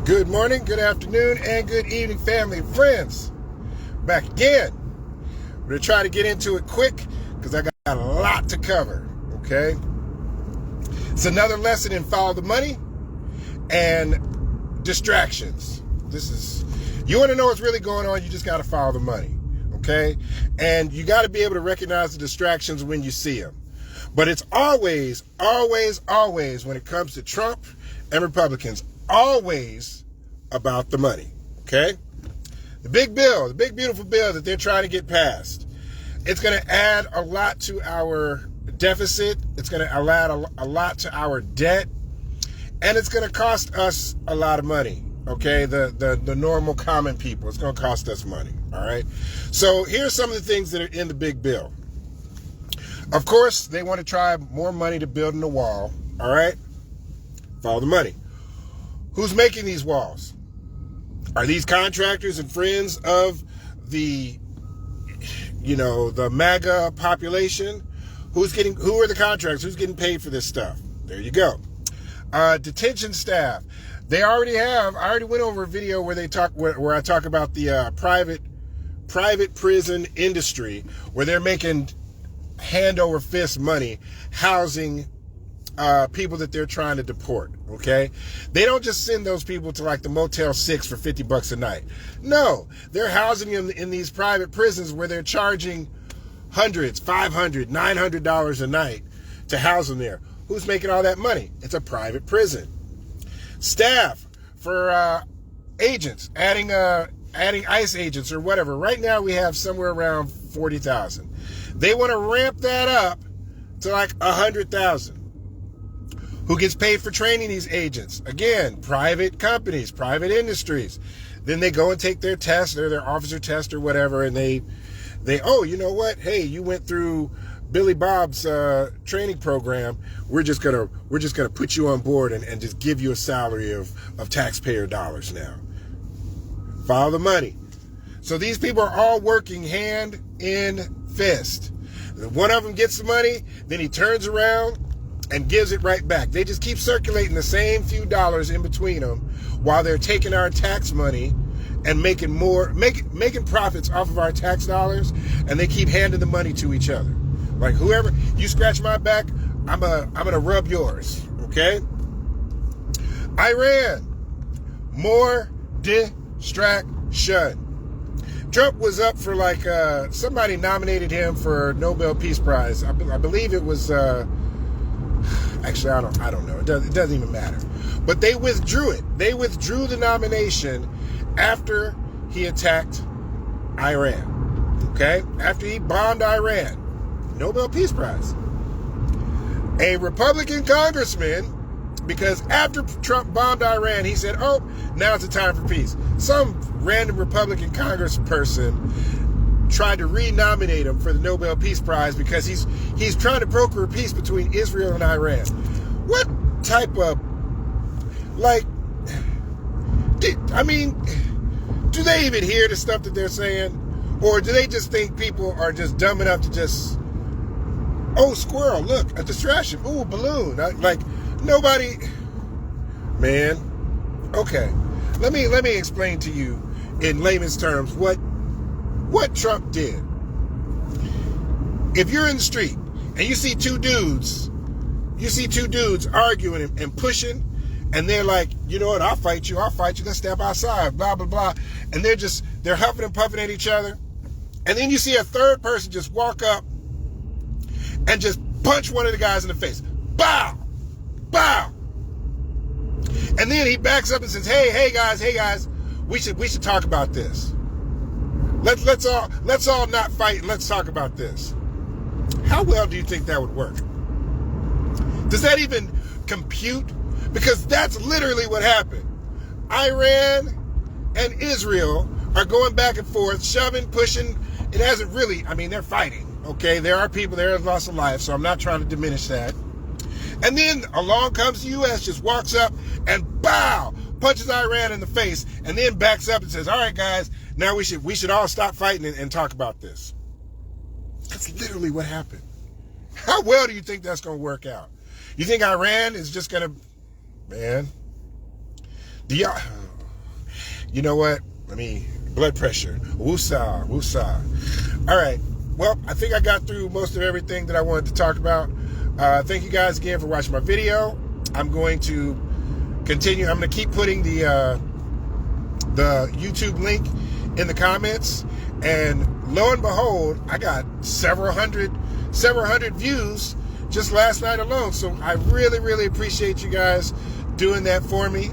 Good morning, good afternoon, and good evening, family and friends. Back again. We're going to try to get into it quick because I got a lot to cover, okay? It's another lesson in follow the money and distractions. You want to know what's really going on, you just got to follow the money, okay? And you got to be able to recognize the distractions when you see them. But it's always, when it comes to Trump and Republicans, always about the money, okay? The big bill, the big beautiful bill that they're trying to get passed, it's going to add a lot to our deficit. It's going to add a lot to our debt, and it's going to cost us a lot of money, okay? The normal common people, it's going to cost us money, all right? So here's some of the things that are in the big bill. Of course, they want to try more money to building the wall, all right? Follow the money. Who's making these walls? Are these contractors and friends of the MAGA population? Who are the contractors? Who's getting paid for this stuff? There you go. Detention staff. I already went over a video where I talk about the private prison industry, where they're making hand over fist money housing people that they're trying to deport, okay? They don't just send those people to like the Motel 6 for $50 a night. No, they're housing them in these private prisons where they're charging hundreds, $500, $900 a night to house them there. Who's making all that money? It's a private prison. Staff for agents, adding ICE agents or whatever. Right now we have somewhere around 40,000. They want to ramp that up to like 100,000. Who gets paid for training these agents? Again, private companies, private industries. Then they go and take their test, or their officer test or whatever, and they oh, you know what? Hey, you went through Billy Bob's training program. We're just gonna put you on board and just give you a salary of taxpayer dollars now. Follow the money. So these people are all working hand in fist. One of them gets the money, then he turns around and gives it right back. They just keep circulating the same few dollars in between them while they're taking our tax money and making profits off of our tax dollars, and they keep handing the money to each other. Like, whoever, you scratch my back, I'm gonna rub yours, okay? Iran, more distraction. Trump was up for somebody nominated him for Nobel Peace Prize. I believe it was, actually, I don't know. It doesn't even matter. But they withdrew it. They withdrew the nomination after he attacked Iran. Okay? After he bombed Iran. Nobel Peace Prize. A Republican congressman, because after Trump bombed Iran, he said, oh, now's the time for peace. Some random Republican congressperson tried to re-nominate him for the Nobel Peace Prize because he's trying to broker a peace between Israel and Iran. What type of, do they even hear the stuff that they're saying? Or do they just think people are just dumb enough to just, oh, squirrel, look, a distraction, ooh, balloon. Nobody, man, okay. Let me explain to you in layman's terms what Trump did. If you're in the street and you see two dudes arguing and pushing, and they're like, you know what, I'll fight you, let's step outside, blah, blah, blah. And they're huffing and puffing at each other. And then you see a third person just walk up and just punch one of the guys in the face. Bow! Bow! And then he backs up and says, hey guys, we should talk about this. Let's all not fight and let's talk about this. How well do you think that would work? Does that even compute? Because that's literally what happened. Iran and Israel are going back and forth, shoving, pushing. It hasn't really, they're fighting, okay? There are people there that lost a life, so I'm not trying to diminish that. And then along comes the U.S., just walks up and bow, punches Iran in the face, and then backs up and says, all right, guys, now we should all stop fighting and talk about this. That's literally what happened. How well do you think that's going to work out? You think Iran is just going to, man, You know what? Blood pressure. Woosah, woosah. All right. Well, I think I got through most of everything that I wanted to talk about. Thank you guys again for watching my video. I'm going to continue. I'm going to keep putting the YouTube link in the comments. And lo and behold, I got several hundred views just last night alone. So I really, really appreciate you guys doing that for me.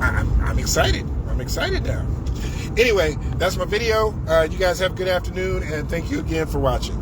I'm excited. I'm excited now. Anyway, that's my video. You guys have a good afternoon, and thank you again for watching.